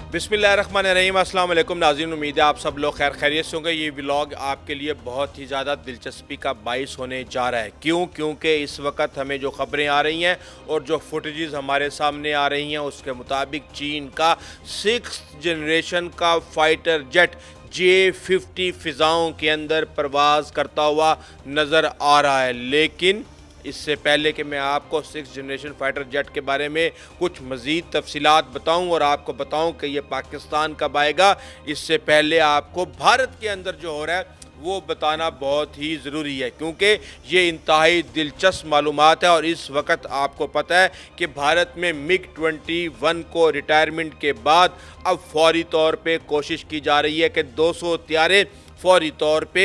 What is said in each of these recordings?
बिस्मिल्लाहिर्रहमानिर्रहीम। अस्सलाम वालेकुम नाज़रीन, उम्मीद है आप सब लोग खैर खैरियत से होंगे। ये व्लॉग आपके लिए बहुत ही ज़्यादा दिलचस्पी का बाइस होने जा रहा है। क्योंकि इस वक्त हमें जो ख़बरें आ रही हैं और जो फुटेजेस हमारे सामने आ रही हैं उसके मुताबिक चीन का 6th जनरेशन का फाइटर जेट J-50 फ़िज़ाओं के अंदर परवाज़ करता हुआ नज़र आ रहा है। लेकिन इससे पहले कि मैं आपको 6th जनरेशन फाइटर जेट के बारे में कुछ मज़ीद तफसीलात बताऊं और आपको बताऊं कि ये पाकिस्तान कब आएगा, इससे पहले आपको भारत के अंदर जो हो रहा है वो बताना बहुत ही ज़रूरी है, क्योंकि ये इंतहाई दिलचस्प मालूमात है। और इस वक्त आपको पता है कि भारत में MiG-21 को रिटायरमेंट के बाद अब फौरी तौर पे कोशिश की जा रही है कि 200 तैयारे फौरी तौर पे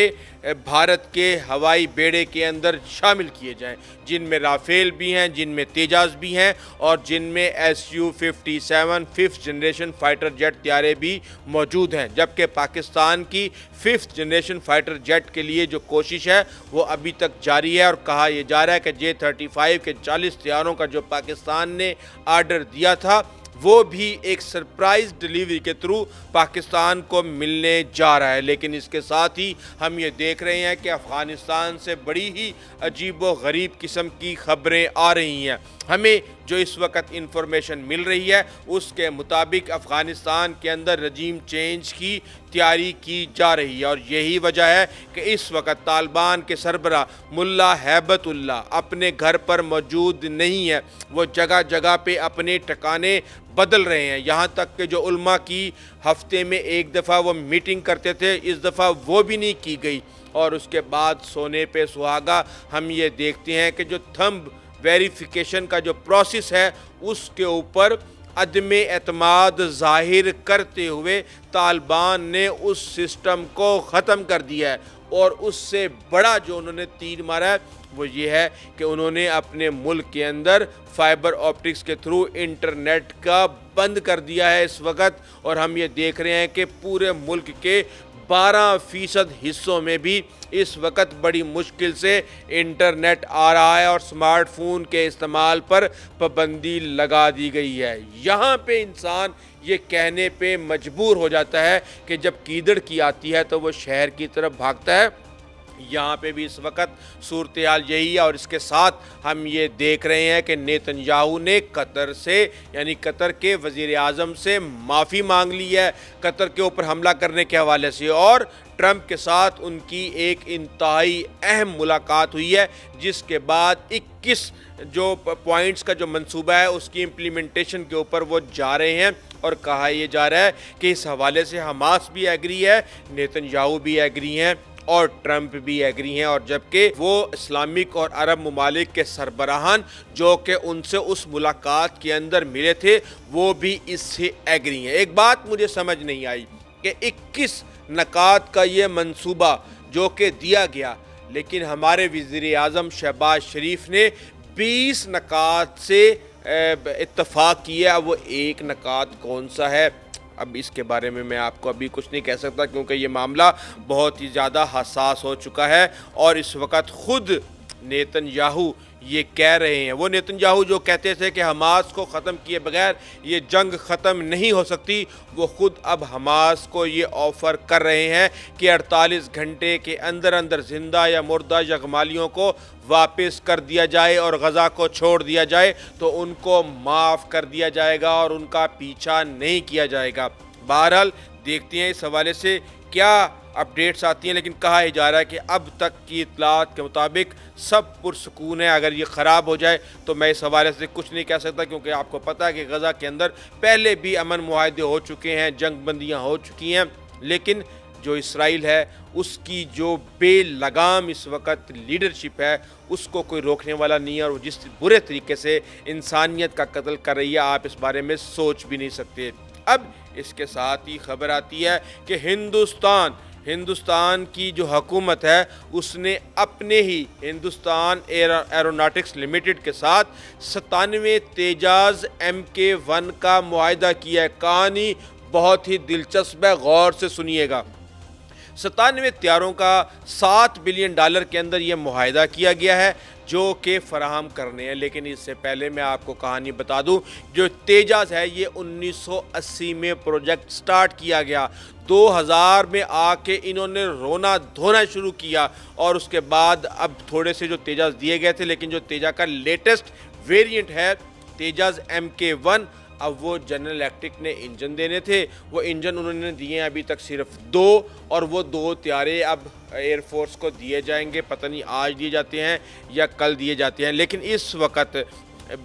भारत के हवाई बेड़े के अंदर शामिल किए जाएं, जिनमें राफेल भी हैं, जिनमें तेजाज भी हैं और जिनमें Su-57 5th generation fighter jet तैयारे भी मौजूद हैं। जबकि पाकिस्तान की 5th जनरेशन फाइटर जेट के लिए जो कोशिश है वो अभी तक जारी है और कहा यह जा रहा है कि J-35 के 40 तैयारों का जो पाकिस्तान ने आर्डर दिया था वो भी एक सरप्राइज़ डिलीवरी के थ्रू पाकिस्तान को मिलने जा रहा है। लेकिन इसके साथ ही हम ये देख रहे हैं कि अफ़गानिस्तान से बड़ी ही अजीब व गरीब किस्म की ख़बरें आ रही हैं। हमें जो इस वक्त इंफॉर्मेशन मिल रही है उसके मुताबिक अफ़गानिस्तान के अंदर रजीम चेंज की तैयारी की जा रही है और यही वजह है कि इस वक्त तालिबान के सरबरा मुल्ला हैबतुल्ला अपने घर पर मौजूद नहीं है। वो जगह जगह पे अपने ठिकाने बदल रहे हैं। यहाँ तक कि जो उल्मा की हफ्ते में एक दफ़ा वो मीटिंग करते थे, इस दफ़ा वो भी नहीं की गई। और उसके बाद सोने पे सुहागा हम ये देखते हैं कि जो थंब वेरिफिकेशन का जो प्रोसेस है उसके ऊपर अदम एतमाद ज़ाहिर करते हुए तालिबान ने उस सिस्टम को ख़त्म कर दिया है। और उससे बड़ा जो उन्होंने तीर मारा है वो ये है कि उन्होंने अपने मुल्क के अंदर फाइबर ऑप्टिक्स के थ्रू इंटरनेट का बंद कर दिया है इस वक्त। और हम ये देख रहे हैं कि पूरे मुल्क के 12% हिस्सों में भी इस वक्त बड़ी मुश्किल से इंटरनेट आ रहा है और स्मार्टफोन के इस्तेमाल पर पाबंदी लगा दी गई है। यहाँ पे इंसान ये कहने पे मजबूर हो जाता है कि जब कीदड़ की आती है तो वो शहर की तरफ भागता है। यहाँ पे भी इस वक्त सूरत हाल यही है। और इसके साथ हम ये देख रहे हैं कि नेतन्याहू ने कतर से यानी कतर के वज़ीर आज़म से माफ़ी मांग ली है कतर के ऊपर हमला करने के हवाले से। और ट्रंप के साथ उनकी एक इंतहाई अहम मुलाकात हुई है, जिसके बाद 21 जो पॉइंट्स का जो मंसूबा है उसकी इम्प्लीमेंटेशन के ऊपर वो जा रहे हैं। और कहा यह जा रहा है कि इस हवाले से हमास भी एग्री है, नेतन्याहू भी एग्री हैं और ट्रंप भी एग्री हैं। और जबकि वो इस्लामिक और अरब ममालिक के सरबराहान जो कि उनसे उस मुलाकात के अंदर मिले थे वो भी इससे एग्री हैं। एक बात मुझे समझ नहीं आई कि 21 नकात का ये मंसूबा जो कि दिया गया, लेकिन हमारे वज़ीर आज़म शहबाज शरीफ ने 20 नकात से इत्तफाक किया। वो एक नकात कौन सा है, अब इसके बारे में मैं आपको अभी कुछ नहीं कह सकता, क्योंकि ये मामला बहुत ही ज़्यादा हसास हो चुका है। और इस वक्त ख़ुद नेतन्याहू ये कह रहे हैं, वो नेतन्याहू जो कहते थे कि हमास को ख़त्म किए बगैर ये जंग ख़त्म नहीं हो सकती, वो ख़ुद अब हमास को ये ऑफ़र कर रहे हैं कि 48 घंटे के अंदर अंदर ज़िंदा या मुर्दा यगमालियों को वापस कर दिया जाए और गज़ा को छोड़ दिया जाए तो उनको माफ़ कर दिया जाएगा और उनका पीछा नहीं किया जाएगा। बहरहाल देखते हैं इस हवाले से क्या अपडेट्स आती हैं, लेकिन कहा जा रहा है कि अब तक की इत्तलात के मुताबिक सब पुरसकून है। अगर ये ख़राब हो जाए तो मैं इस हवाले से कुछ नहीं कह सकता, क्योंकि आपको पता है कि गज़ा के अंदर पहले भी अमन मुआहदे हो चुके हैं, जंग बंदियाँ हो चुकी हैं। लेकिन जो इसराइल है उसकी जो बेलगाम इस वक्त लीडरशिप है उसको कोई रोकने वाला नहीं है। और जिस बुरे तरीके से इंसानियत का कत्ल कर रही है आप इस बारे में सोच भी नहीं सकते। अब इसके साथ ही खबर आती है कि हिंदुस्तान की जो हुकूमत है उसने अपने ही हिंदुस्तान एरोनॉटिक्स लिमिटेड के साथ 97 तेजाज MK1 का मुआहदा किया है। कहानी बहुत ही दिलचस्प है, गौर से सुनिएगा। 97 हथियारों का $7 बिलियन के अंदर ये मुआहिदा किया गया है जो कि फराहम करने हैं। लेकिन इससे पहले मैं आपको कहानी बता दूं, जो तेजास है ये 1980 में प्रोजेक्ट स्टार्ट किया गया, 2000 में आके इन्होंने रोना धोना शुरू किया और उसके बाद अब थोड़े से जो तेजास दिए गए थे, लेकिन जो तेजा का लेटेस्ट वेरिएंट है तेजास MK1, अब वो जनरल इलेक्ट्रिक ने इंजन देने थे, वो इंजन उन्होंने दिए हैं अभी तक सिर्फ 2, और वो 2 त्यारे अब एयरफोर्स को दिए जाएंगे। पता नहीं आज दिए जाते हैं या कल दिए जाते हैं। लेकिन इस वक्त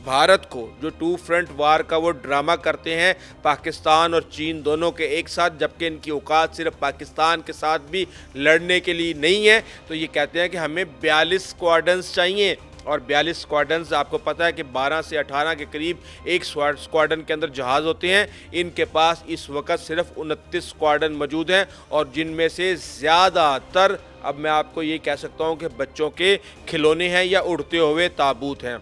भारत को जो 2 फ्रंट वार का वो ड्रामा करते हैं पाकिस्तान और चीन दोनों के एक साथ, जबकि इनकी औकात सिर्फ पाकिस्तान के साथ भी लड़ने के लिए नहीं है, तो ये कहते हैं कि हमें 42 स्क्वाड्रन्स चाहिए। और 42 स्क्वाड्रन्स आपको पता है कि 12 से 18 के करीब एक स्क्वाड्रन के अंदर जहाज़ होते हैं। इनके पास इस वक्त सिर्फ 29 स्क्वाड्रन मौजूद हैं, और जिनमें से ज़्यादातर, अब मैं आपको ये कह सकता हूँ कि बच्चों के खिलौने हैं या उड़ते हुए ताबूत हैं।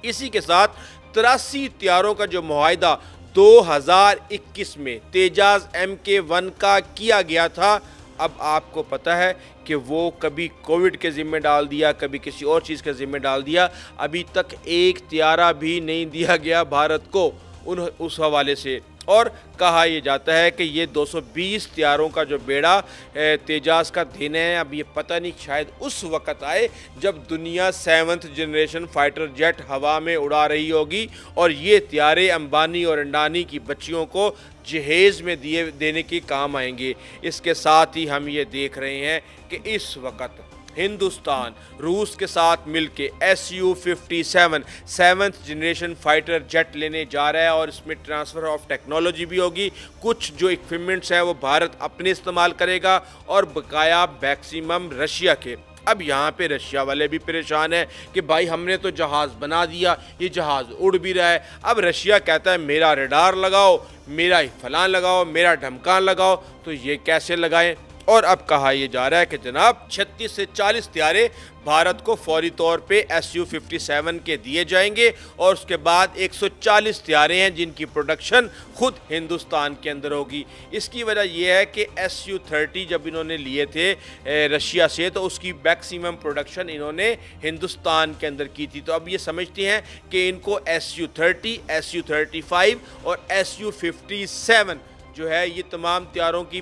इसी के साथ 83 हथियारों का जो मुआहिदा 2021 में तेजास MK1 का किया गया था, अब आपको पता है कि वो कभी कोविड के ज़िम्मे डाल दिया, कभी किसी और चीज़ के ज़िम्मे डाल दिया। अभी तक एक त्यारा भी नहीं दिया गया भारत को उस हवाले से, और कहा यह जाता है कि ये 220 त्यारों का जो बेड़ा तेजास का देना है, अब ये पता नहीं शायद उस वक़्त आए जब दुनिया 7th जनरेशन फाइटर जेट हवा में उड़ा रही होगी, और ये त्यारे अंबानी और अंडानी की बच्चियों को जहेज़ में देने के काम आएंगे। इसके साथ ही हम ये देख रहे हैं कि इस वक्त हिंदुस्तान रूस के साथ मिलके Su-57 7th generation fighter jet लेने जा रहा है, और इसमें ट्रांसफ़र ऑफ टेक्नोलॉजी भी होगी। कुछ जो इक्विपमेंट्स हैं वो भारत अपने इस्तेमाल करेगा और बकाया मैक्सिमम रशिया के। अब यहाँ पे रशिया वाले भी परेशान हैं कि भाई हमने तो जहाज़ बना दिया, ये जहाज़ उड़ भी रहा है। अब रशिया कहता है मेरा रडार लगाओ, मेरा फलां लगाओ, मेरा ढमकान लगाओ, तो ये कैसे लगाएं? और अब कहा यह जा रहा है कि जनाब 36 से 40 त्यारे भारत को फौरी तौर पे Su-57 के दिए जाएंगे, और उसके बाद 140 त्यारे हैं जिनकी प्रोडक्शन खुद हिंदुस्तान के अंदर होगी। इसकी वजह यह है कि Su-30 जब इन्होंने लिए थे रशिया से, तो उसकी मैक्सिमम प्रोडक्शन इन्होंने हिंदुस्तान के अंदर की थी। तो अब ये समझते हैं कि इनको Su-30, Su-35 और Su-57 जो है ये तमाम त्यारों की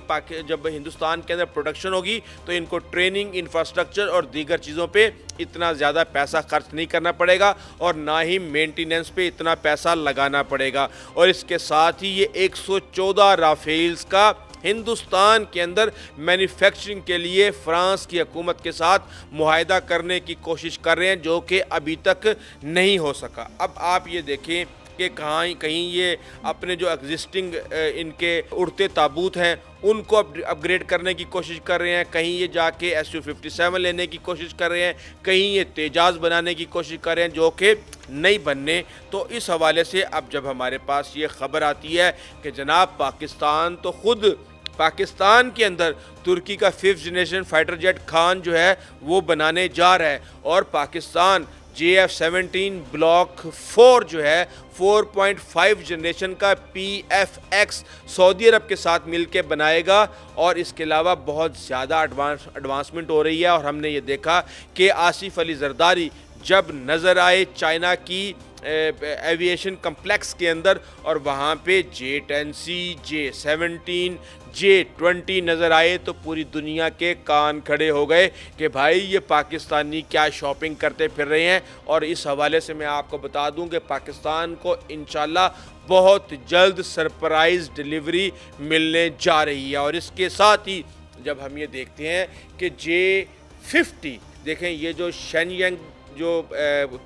जब हिंदुस्तान के अंदर प्रोडक्शन होगी तो इनको ट्रेनिंग, इंफ्रास्ट्रक्चर और दीगर चीज़ों पे इतना ज़्यादा पैसा खर्च नहीं करना पड़ेगा, और ना ही मेंटेनेंस पे इतना पैसा लगाना पड़ेगा। और इसके साथ ही ये 114 राफेल्स का हिंदुस्तान के अंदर मैन्युफैक्चरिंग के लिए फ्रांस की हुकूमत के साथ मुआहिदा करने की कोशिश कर रहे हैं, जो कि अभी तक नहीं हो सका। अब आप ये देखें कि कहीं ये अपने जो एग्जिस्टिंग इनके उड़ते ताबूत हैं उनको अपग्रेड करने की कोशिश कर रहे हैं, कहीं ये जाके Su-57 लेने की कोशिश कर रहे हैं, कहीं ये तेजास बनाने की कोशिश कर रहे हैं जो कि नहीं बनने। तो इस हवाले से अब जब हमारे पास ये ख़बर आती है कि जनाब पाकिस्तान तो खुद पाकिस्तान के अंदर तुर्की का 5th generation fighter jet Khan जो है वो बनाने जा रहा है, और पाकिस्तान JF-17 ब्लॉक 4 जो है 4.5 जनरेशन का PFX सऊदी अरब के साथ मिलके बनाएगा। और इसके अलावा बहुत ज़्यादा एडवांसमेंट हो रही है, और हमने ये देखा कि आसिफ अली जरदारी जब नज़र आए चाइना की एविएशन कम्प्लेक्स के अंदर, और वहाँ पे J-10C, J-17, J-20 नज़र आए, तो पूरी दुनिया के कान खड़े हो गए कि भाई ये पाकिस्तानी क्या शॉपिंग करते फिर रहे हैं। और इस हवाले से मैं आपको बता दूं कि पाकिस्तान को इंशाल्लाह बहुत जल्द सरप्राइज़ डिलीवरी मिलने जा रही है। और इसके साथ ही जब हम ये देखते हैं कि J-50 देखें, ये जो शेनयंग जो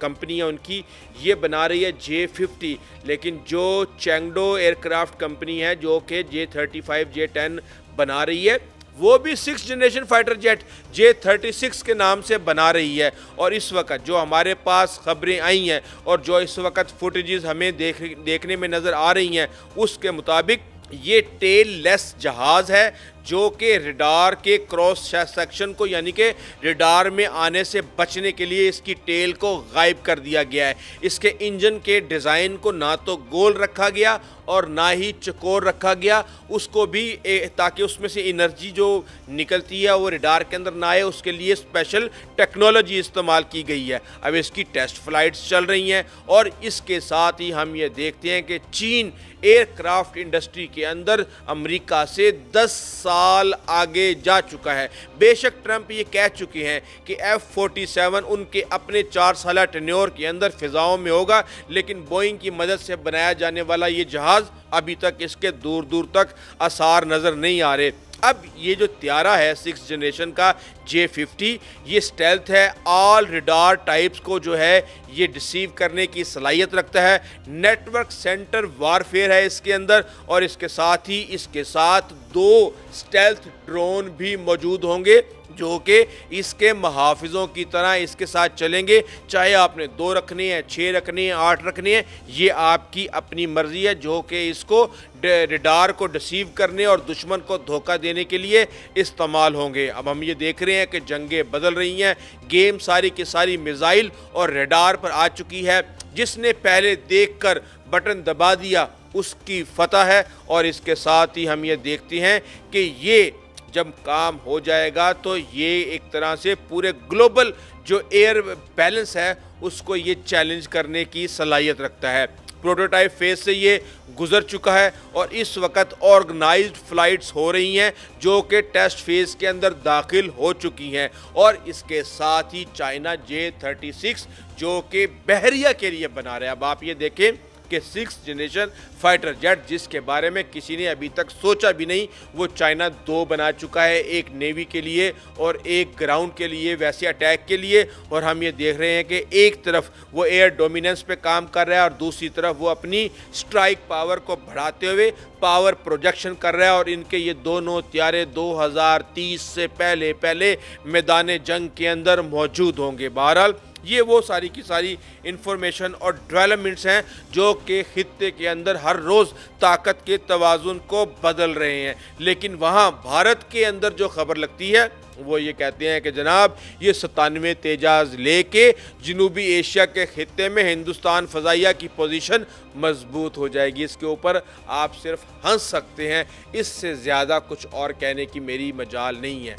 कंपनी है उनकी ये बना रही है J-50, लेकिन जो चेंगडो एयरक्राफ्ट कंपनी है जो कि J-35, J-10 बना रही है, वो भी 6th generation fighter jet J-36 के नाम से बना रही है। और इस वक्त जो हमारे पास खबरें आई हैं और जो इस वक्त फुटेजेस हमें देखने में नज़र आ रही हैं, उसके मुताबिक ये टेल लेस जहाज़ है जो कि रडार के क्रॉस सेक्शन को यानी कि रडार में आने से बचने के लिए इसकी टेल को गायब कर दिया गया है। इसके इंजन के डिज़ाइन को ना तो गोल रखा गया और ना ही चकोर रखा गया, उसको भी ताकि उसमें से एनर्जी जो निकलती है वो रडार के अंदर ना आए, उसके लिए स्पेशल टेक्नोलॉजी इस्तेमाल की गई है। अब इसकी टेस्ट फ्लाइट्स चल रही हैं और इसके साथ ही हम ये देखते हैं कि चीन एयरक्राफ्ट इंडस्ट्री के अंदर अमेरिका से 10 साल आगे जा चुका है। बेशक ट्रंप ये कह चुके हैं कि F-47 उनके अपने 4 साल टेन्योर के अंदर फिजाओं में होगा, लेकिन बोइंग की मदद से बनाया जाने वाला ये जहाज़ अभी तक इसके दूर दूर तक आसार नज़र नहीं आ रहे। अब ये जो त्यारा है 6th जनरेशन का J-50, ये स्टेल्थ है, ऑल रडार टाइप्स को जो है ये डिसीव करने की सलाहियत रखता है, नेटवर्क सेंटर वारफेयर है इसके अंदर, और इसके साथ ही इसके साथ 2 स्टेल्थ ड्रोन भी मौजूद होंगे जो कि इसके मुहाफिजों की तरह इसके साथ चलेंगे। चाहे आपने 2 रखने हैं, 6 रखने हैं, 8 रखने हैं, ये आपकी अपनी मर्जी है, जो कि इसको रडार को डिसीव करने और दुश्मन को धोखा देने के लिए इस्तेमाल होंगे। अब हम ये देख रहे हैं कि जंगें बदल रही हैं, गेम सारी की सारी मिसाइल और रडार पर आ चुकी है। जिसने पहले देखकर बटन दबा दिया उसकी फतह है, और इसके साथ ही हम ये देखते हैं कि ये जब काम हो जाएगा तो ये एक तरह से पूरे ग्लोबल जो एयर बैलेंस है उसको ये चैलेंज करने की सलाहियत रखता है। प्रोटोटाइप फेज से ये गुजर चुका है और इस वक्त ऑर्गेनाइज्ड फ्लाइट्स हो रही हैं जो कि टेस्ट फेज के अंदर दाखिल हो चुकी हैं। और इसके साथ ही चाइना J-36 जो कि बहरिया के लिए बना रहा है। अब आप ये देखें कि 6th जनरेशन फाइटर जेट जिसके बारे में किसी ने अभी तक सोचा भी नहीं, वो चाइना 2 बना चुका है, एक नेवी के लिए और एक ग्राउंड के लिए, वैसे अटैक के लिए। और हम ये देख रहे हैं कि एक तरफ वो एयर डोमिनेंस पे काम कर रहा है और दूसरी तरफ वो अपनी स्ट्राइक पावर को बढ़ाते हुए पावर प्रोजेक्शन कर रहा है। और इनके ये दोनों त्यारे 2030 से पहले मैदान जंग के अंदर मौजूद होंगे। बहरहाल ये वो सारी की सारी इंफॉर्मेशन और डेवलपमेंट्स हैं जो कि खित्ते के अंदर हर रोज़ ताकत के तवाज़ुन को बदल रहे हैं। लेकिन वहाँ भारत के अंदर जो खबर लगती है वो ये कहते हैं कि जनाब ये 97 तेजाज लेके जनूबी एशिया के खित्ते में हिंदुस्तान फ़ज़ाइया की पोजीशन मजबूत हो जाएगी। इसके ऊपर आप सिर्फ हंस सकते हैं, इससे ज़्यादा कुछ और कहने की मेरी मजाल नहीं है।